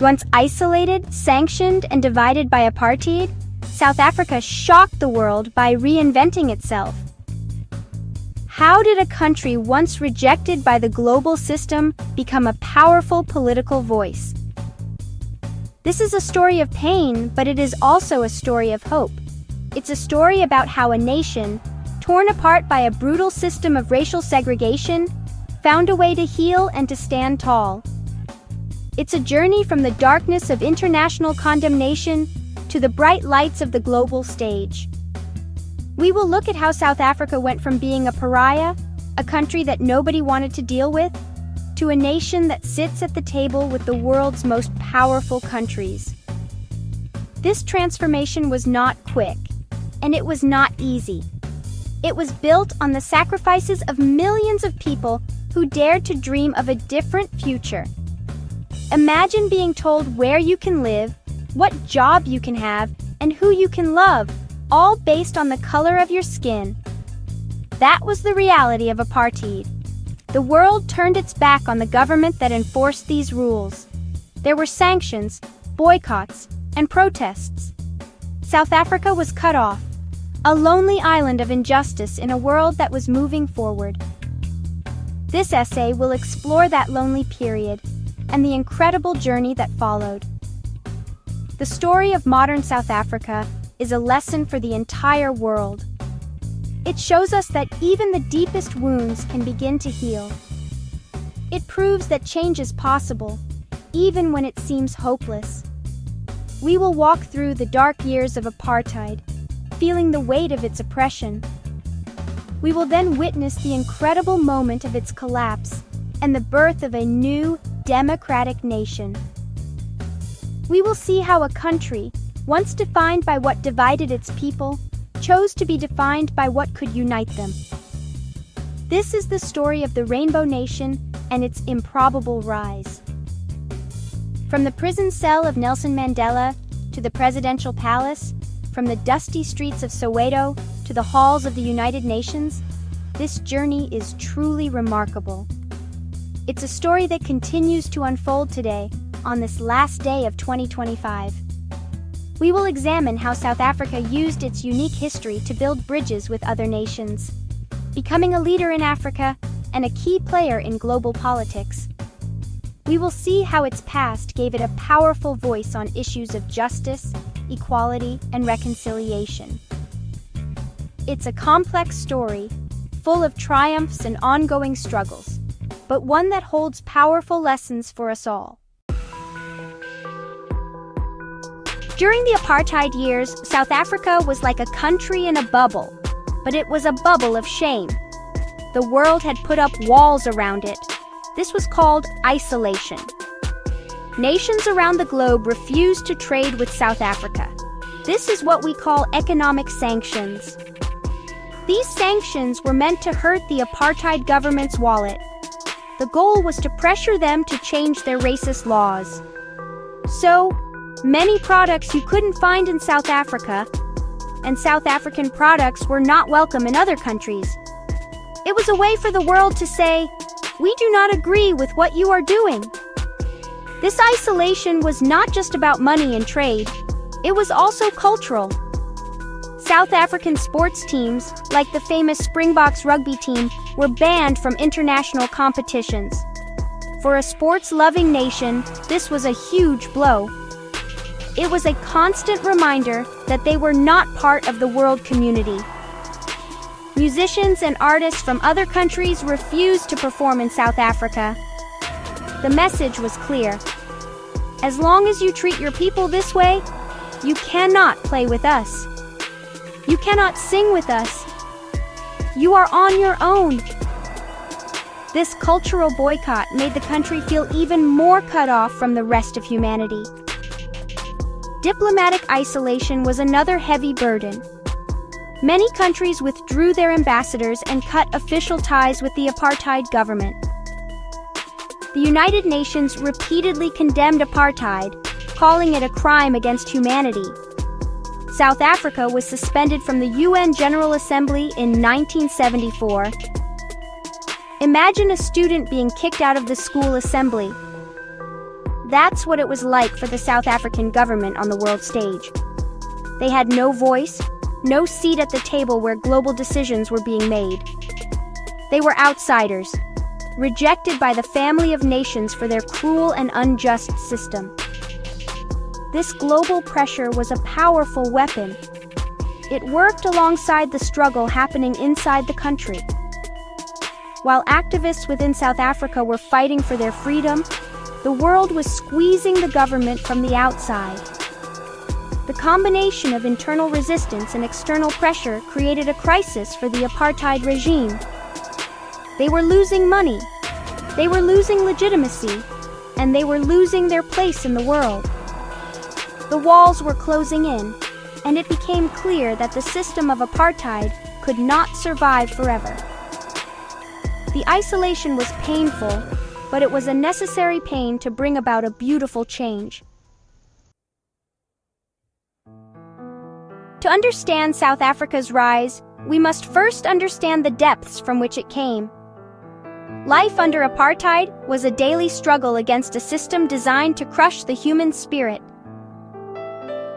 Once isolated, sanctioned, and divided by apartheid, South Africa shocked the world by reinventing itself. How did a country once rejected by the global system become a powerful political voice? This is a story of pain, but it is also a story of hope. It's a story about how a nation, torn apart by a brutal system of racial segregation, found a way to heal and to stand tall. It's a journey from the darkness of international condemnation to the bright lights of the global stage. We will look at how South Africa went from being a pariah, a country that nobody wanted to deal with, to a nation that sits at the table with the world's most powerful countries. This transformation was not quick, and it was not easy. It was built on the sacrifices of millions of people who dared to dream of a different future. Imagine being told where you can live, what job you can have, and who you can love, all based on the color of your skin. That was the reality of apartheid. The world turned its back on the government that enforced these rules. There were sanctions, boycotts, and protests. South Africa was cut off, a lonely island of injustice in a world that was moving forward. This essay will explore that lonely period and the incredible journey that followed. The story of modern South Africa is a lesson for the entire world. It shows us that even the deepest wounds can begin to heal. It proves that change is possible, even when it seems hopeless. We will walk through the dark years of apartheid, feeling the weight of its oppression. We will then witness the incredible moment of its collapse and the birth of a new, democratic nation. We will see how a country, once defined by what divided its people, chose to be defined by what could unite them. This is the story of the Rainbow Nation and its improbable rise. From the prison cell of Nelson Mandela to the presidential palace, from the dusty streets of Soweto to the halls of the United Nations, this journey is truly remarkable. It's a story that continues to unfold today, on this last day of 2025. We will examine how South Africa used its unique history to build bridges with other nations, becoming a leader in Africa and a key player in global politics. We will see how its past gave it a powerful voice on issues of justice, equality, and reconciliation. It's a complex story, full of triumphs and ongoing struggles, but one that holds powerful lessons for us all. During the apartheid years, South Africa was like a country in a bubble, but it was a bubble of shame. The world had put up walls around it. This was called isolation. Nations around the globe refused to trade with South Africa. This is what we call economic sanctions. These sanctions were meant to hurt the apartheid government's wallet. The goal was to pressure them to change their racist laws. So, many products you couldn't find in South Africa, and South African products were not welcome in other countries. It was a way for the world to say, "We do not agree with what you are doing." This isolation was not just about money and trade, it was also cultural. South African sports teams, like the famous Springboks rugby team, were banned from international competitions. For a sports-loving nation, this was a huge blow. It was a constant reminder that they were not part of the world community. Musicians and artists from other countries refused to perform in South Africa. The message was clear. As long as you treat your people this way, you cannot play with us. You cannot sing with us. You are on your own. This cultural boycott made the country feel even more cut off from the rest of humanity. Diplomatic isolation was another heavy burden. Many countries withdrew their ambassadors and cut official ties with the apartheid government. The United Nations repeatedly condemned apartheid, calling it a crime against humanity. South Africa was suspended from the UN General Assembly in 1974. Imagine a student being kicked out of the school assembly. That's what it was like for the South African government on the world stage. They had no voice, no seat at the table where global decisions were being made. They were outsiders, rejected by the family of nations for their cruel and unjust system. This global pressure was a powerful weapon. It worked alongside the struggle happening inside the country. While activists within South Africa were fighting for their freedom, the world was squeezing the government from the outside. The combination of internal resistance and external pressure created a crisis for the apartheid regime. They were losing money, they were losing legitimacy, and they were losing their place in the world. The walls were closing in, and it became clear that the system of apartheid could not survive forever. The isolation was painful, but it was a necessary pain to bring about a beautiful change. To understand South Africa's rise, we must first understand the depths from which it came. Life under apartheid was a daily struggle against a system designed to crush the human spirit.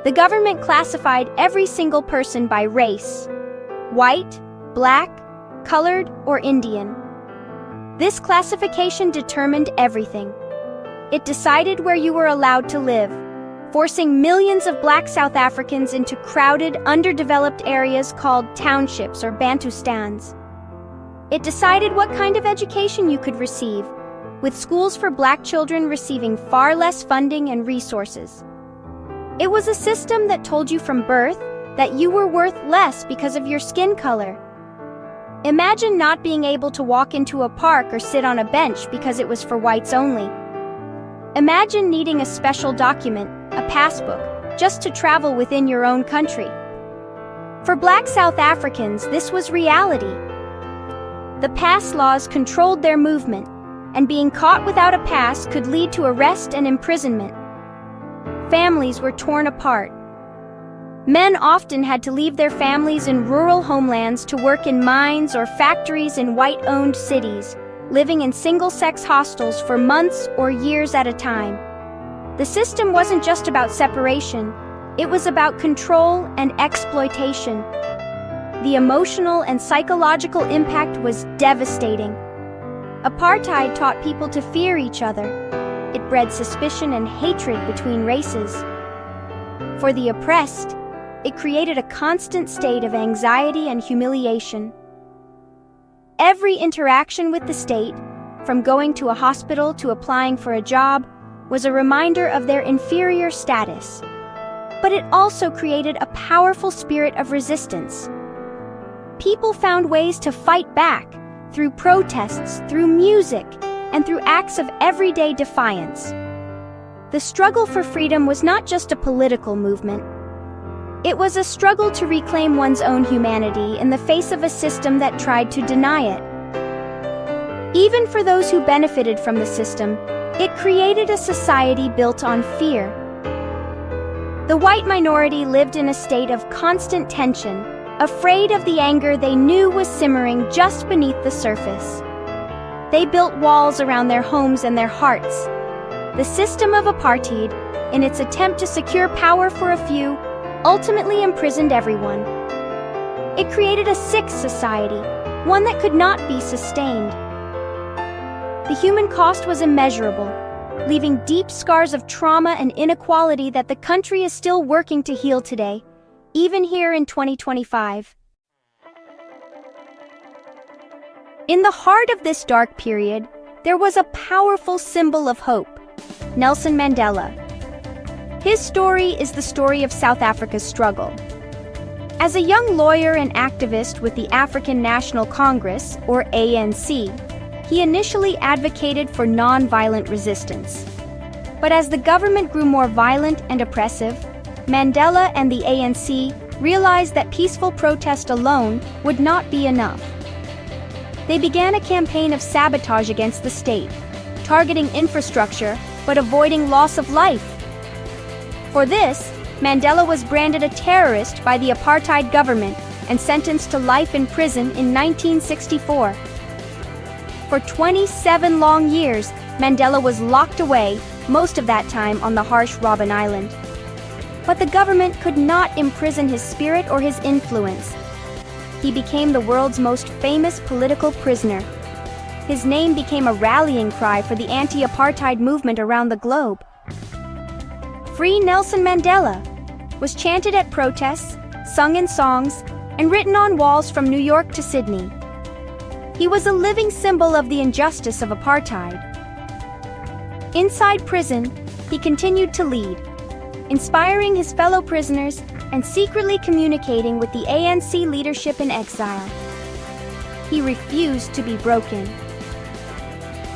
The government classified every single person by race: white, black, colored, or Indian. This classification determined everything. It decided where you were allowed to live, forcing millions of black South Africans into crowded, underdeveloped areas called townships or Bantustans. It decided what kind of education you could receive, with schools for black children receiving far less funding and resources. It was a system that told you from birth that you were worth less because of your skin color. Imagine not being able to walk into a park or sit on a bench because it was for whites only. Imagine needing a special document, a passbook, just to travel within your own country. For black South Africans, this was reality. The pass laws controlled their movement, and being caught without a pass could lead to arrest and imprisonment. Families were torn apart. Men often had to leave their families in rural homelands to work in mines or factories in white-owned cities, living in single-sex hostels for months or years at a time. The system wasn't just about separation, it was about control and exploitation. The emotional and psychological impact was devastating. Apartheid taught people to fear each other. It bred suspicion and hatred between races. For the oppressed, it created a constant state of anxiety and humiliation. Every interaction with the state, from going to a hospital to applying for a job, was a reminder of their inferior status. But it also created a powerful spirit of resistance. People found ways to fight back, through protests, through music, and through acts of everyday defiance. The struggle for freedom was not just a political movement. It was a struggle to reclaim one's own humanity in the face of a system that tried to deny it. Even for those who benefited from the system, it created a society built on fear. The white minority lived in a state of constant tension, afraid of the anger they knew was simmering just beneath the surface. They built walls around their homes and their hearts. The system of apartheid, in its attempt to secure power for a few, ultimately imprisoned everyone. It created a sick society, one that could not be sustained. The human cost was immeasurable, leaving deep scars of trauma and inequality that the country is still working to heal today, even here in 2025. In the heart of this dark period, there was a powerful symbol of hope: Nelson Mandela. His story is the story of South Africa's struggle. As a young lawyer and activist with the African National Congress, or ANC, he initially advocated for non-violent resistance. But as the government grew more violent and oppressive, Mandela and the ANC realized that peaceful protest alone would not be enough. They began a campaign of sabotage against the state, targeting infrastructure but avoiding loss of life. For this, Mandela was branded a terrorist by the apartheid government and sentenced to life in prison in 1964. For 27 long years, Mandela was locked away, most of that time on the harsh Robben Island. But the government could not imprison his spirit or his influence. He became the world's most famous political prisoner. His name became a rallying cry for the anti-apartheid movement around the globe. "Free Nelson Mandela" was chanted at protests, sung in songs, and written on walls from New York to Sydney. He was a living symbol of the injustice of apartheid. Inside prison, he continued to lead, inspiring his fellow prisoners and secretly communicating with the ANC leadership in exile. He refused to be broken.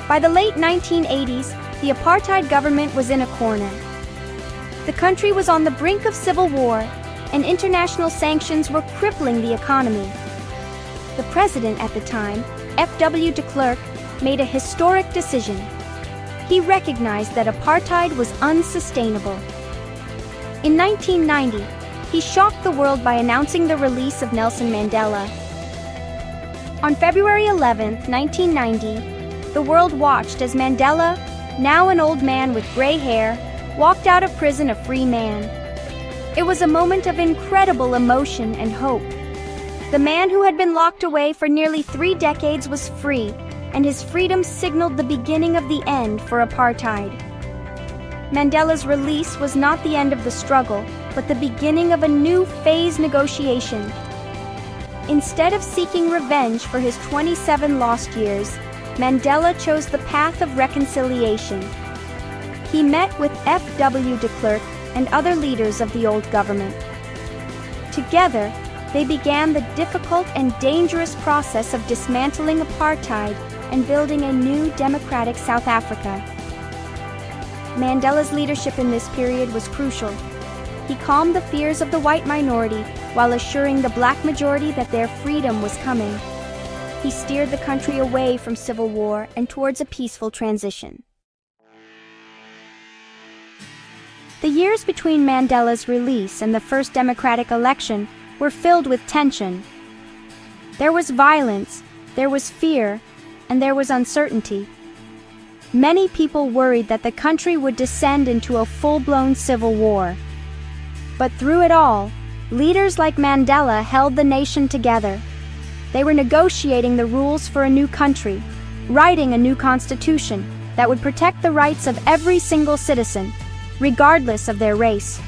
By the late 1980s, the apartheid government was in a corner. The country was on the brink of civil war, and international sanctions were crippling the economy. The president at the time, F.W. de Klerk, made a historic decision. He recognized that apartheid was unsustainable. In 1990, he shocked the world by announcing the release of Nelson Mandela. On February 11, 1990, the world watched as Mandela, now an old man with gray hair, walked out of prison a free man. It was a moment of incredible emotion and hope. The man who had been locked away for nearly 3 decades was free, and his freedom signaled the beginning of the end for apartheid. Mandela's release was not the end of the struggle, but the beginning of a new phase negotiation. Instead of seeking revenge for his 27 lost years, Mandela chose the path of reconciliation. He met with F.W. de Klerk and other leaders of the old government. Together, they began the difficult and dangerous process of dismantling apartheid and building a new democratic South Africa. Mandela's leadership in this period was crucial. He calmed the fears of the white minority while assuring the black majority that their freedom was coming. He steered the country away from civil war and towards a peaceful transition. The years between Mandela's release and the first democratic election were filled with tension. There was violence, there was fear, and there was uncertainty. Many people worried that the country would descend into a full-blown civil war. But through it all, leaders like Mandela held the nation together. They were negotiating the rules for a new country, writing a new constitution that would protect the rights of every single citizen, regardless of their race.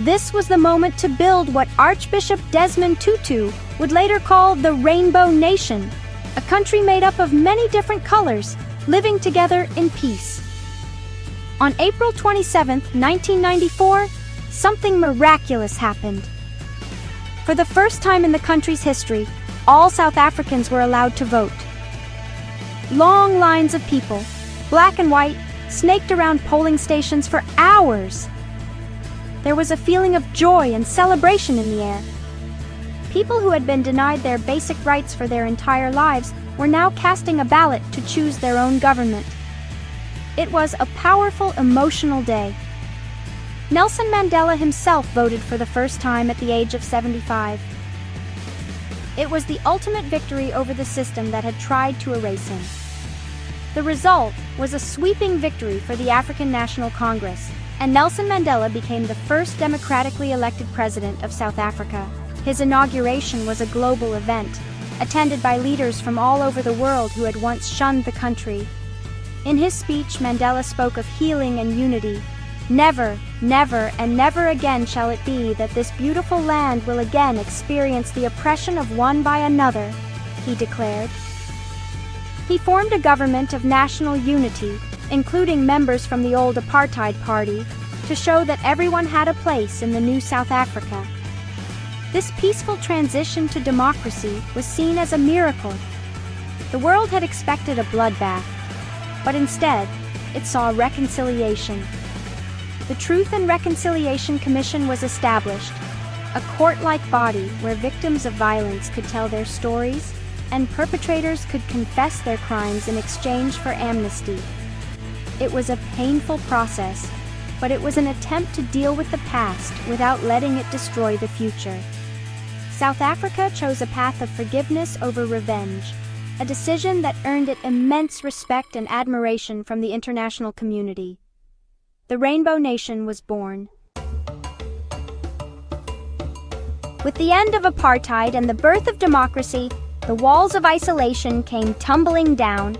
This was the moment to build what Archbishop Desmond Tutu would later call the Rainbow Nation, a country made up of many different colors, living together in peace. On April 27, 1994, something miraculous happened. For the first time in the country's history, all South Africans were allowed to vote. Long lines of people, black and white, snaked around polling stations for hours. There was a feeling of joy and celebration in the air. People who had been denied their basic rights for their entire lives were now casting a ballot to choose their own government. It was a powerful, emotional day. Nelson Mandela himself voted for the first time at the age of 75. It was the ultimate victory over the system that had tried to erase him. The result was a sweeping victory for the African National Congress, and Nelson Mandela became the first democratically elected president of South Africa. His inauguration was a global event, attended by leaders from all over the world who had once shunned the country. In his speech, Mandela spoke of healing and unity. "Never, never, and never again shall it be that this beautiful land will again experience the oppression of one by another," he declared. He formed a government of national unity, including members from the old apartheid party, to show that everyone had a place in the new South Africa. This peaceful transition to democracy was seen as a miracle. The world had expected a bloodbath, but instead, it saw reconciliation. The Truth and Reconciliation Commission was established, a court-like body where victims of violence could tell their stories and perpetrators could confess their crimes in exchange for amnesty. It was a painful process, but it was an attempt to deal with the past without letting it destroy the future. South Africa chose a path of forgiveness over revenge. a decision that earned it immense respect and admiration from the international community. The Rainbow Nation was born. With the end of apartheid and the birth of democracy, the walls of isolation came tumbling down.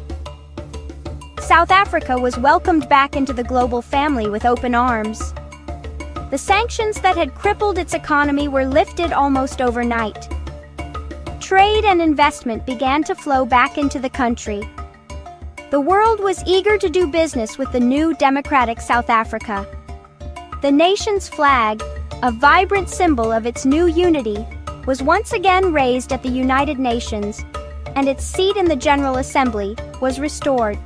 South Africa was welcomed back into the global family with open arms. The sanctions that had crippled its economy were lifted almost overnight. Trade and investment began to flow back into the country. The world was eager to do business with the new democratic South Africa. The nation's flag, a vibrant symbol of its new unity, was once again raised at the United Nations, and its seat in the General Assembly was restored.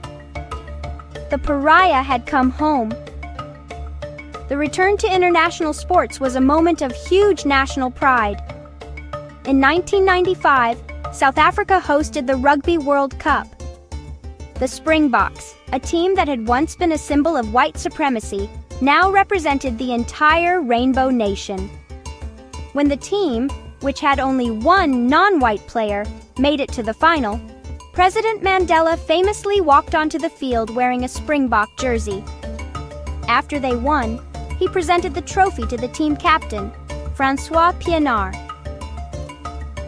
The pariah had come home. The return to international sports was a moment of huge national pride. In 1995, South Africa hosted the Rugby World Cup. The Springboks, a team that had once been a symbol of white supremacy, now represented the entire Rainbow Nation. When the team, which had only one non-white player, made it to the final, President Mandela famously walked onto the field wearing a Springbok jersey. After they won, he presented the trophy to the team captain, Francois Pienaar.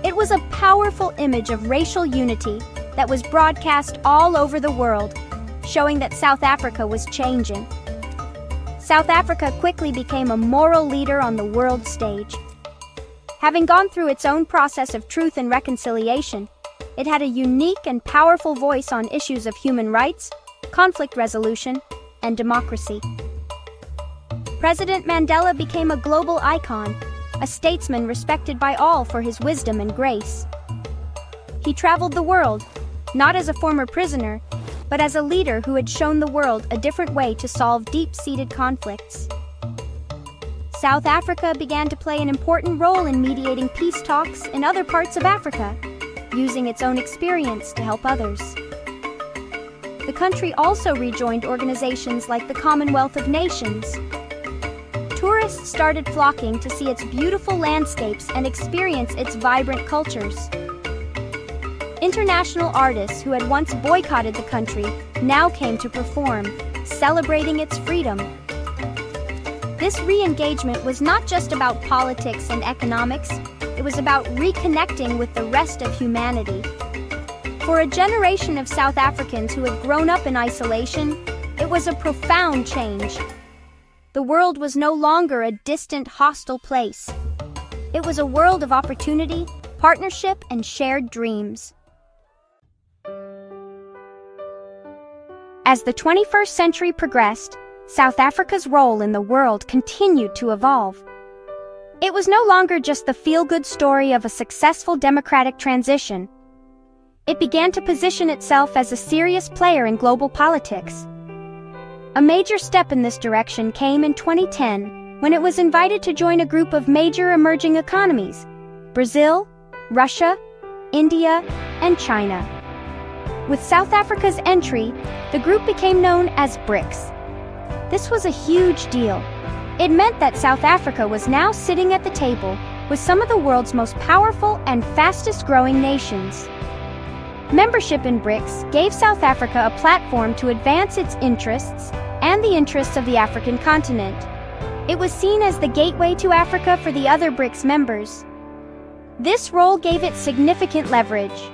It was a powerful image of racial unity that was broadcast all over the world, showing that South Africa was changing. South Africa quickly became a moral leader on the world stage. Having gone through its own process of truth and reconciliation, it had a unique and powerful voice on issues of human rights, conflict resolution, and democracy. President Mandela became a global icon, a statesman respected by all for his wisdom and grace. He traveled the world, not as a former prisoner, but as a leader who had shown the world a different way to solve deep-seated conflicts. South Africa began to play an important role in mediating peace talks in other parts of Africa, using its own experience to help others. The country also rejoined organizations like the Commonwealth of Nations. Tourists started flocking to see its beautiful landscapes and experience its vibrant cultures. International artists who had once boycotted the country now came to perform, celebrating its freedom. This re-engagement was not just about politics and economics, it was about reconnecting with the rest of humanity. For a generation of South Africans who had grown up in isolation, it was a profound change. The world was no longer a distant, hostile place. It was a world of opportunity, partnership, and shared dreams. As the 21st century progressed, South Africa's role in the world continued to evolve. It was no longer just the feel-good story of a successful democratic transition. It began to position itself as a serious player in global politics. A major step in this direction came in 2010 when it was invited to join a group of major emerging economies: Brazil, Russia, India, and China. With South Africa's entry, the group became known as BRICS. This was a huge deal. It meant that South Africa was now sitting at the table with some of the world's most powerful and fastest-growing nations. Membership in BRICS gave South Africa a platform to advance its interests and the interests of the African continent. It was seen as the gateway to Africa for the other BRICS members. This role gave it significant leverage.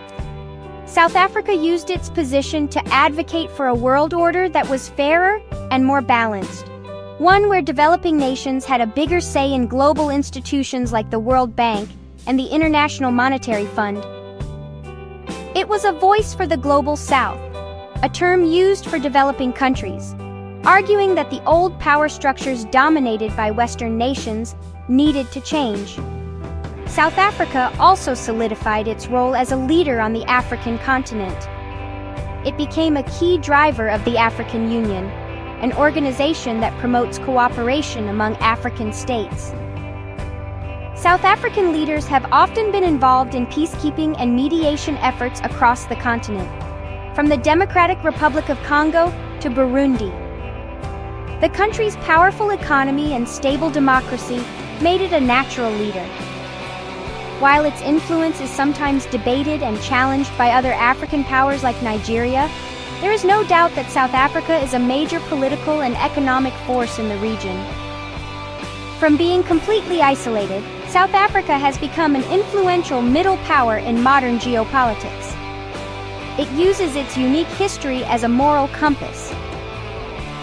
South Africa used its position to advocate for a world order that was fairer and more balanced, one where developing nations had a bigger say in global institutions like the World Bank and the International Monetary Fund. It was a voice for the Global South, a term used for developing countries, arguing that the old power structures dominated by Western nations needed to change. South Africa also solidified its role as a leader on the African continent. It became a key driver of the African Union, an organization that promotes cooperation among African states. South African leaders have often been involved in peacekeeping and mediation efforts across the continent, from the Democratic Republic of Congo to Burundi. The country's powerful economy and stable democracy made it a natural leader. While its influence is sometimes debated and challenged by other African powers like Nigeria, there is no doubt that South Africa is a major political and economic force in the region. From being completely isolated, South Africa has become an influential middle power in modern geopolitics. It uses its unique history as a moral compass.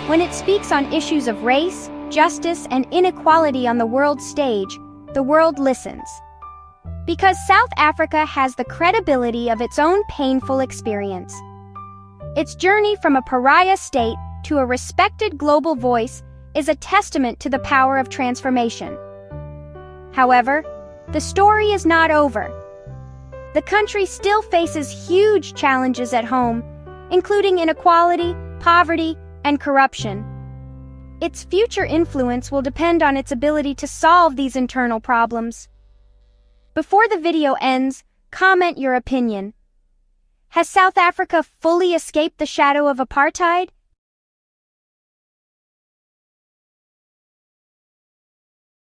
When it speaks on issues of race, justice, and inequality on the world stage, the world listens. Because South Africa has the credibility of its own painful experience. Its journey from a pariah state to a respected global voice is a testament to the power of transformation. However, the story is not over. The country still faces huge challenges at home, including inequality, poverty, and corruption. Its future influence will depend on its ability to solve these internal problems. Before the video ends, comment your opinion. Has South Africa fully escaped the shadow of apartheid?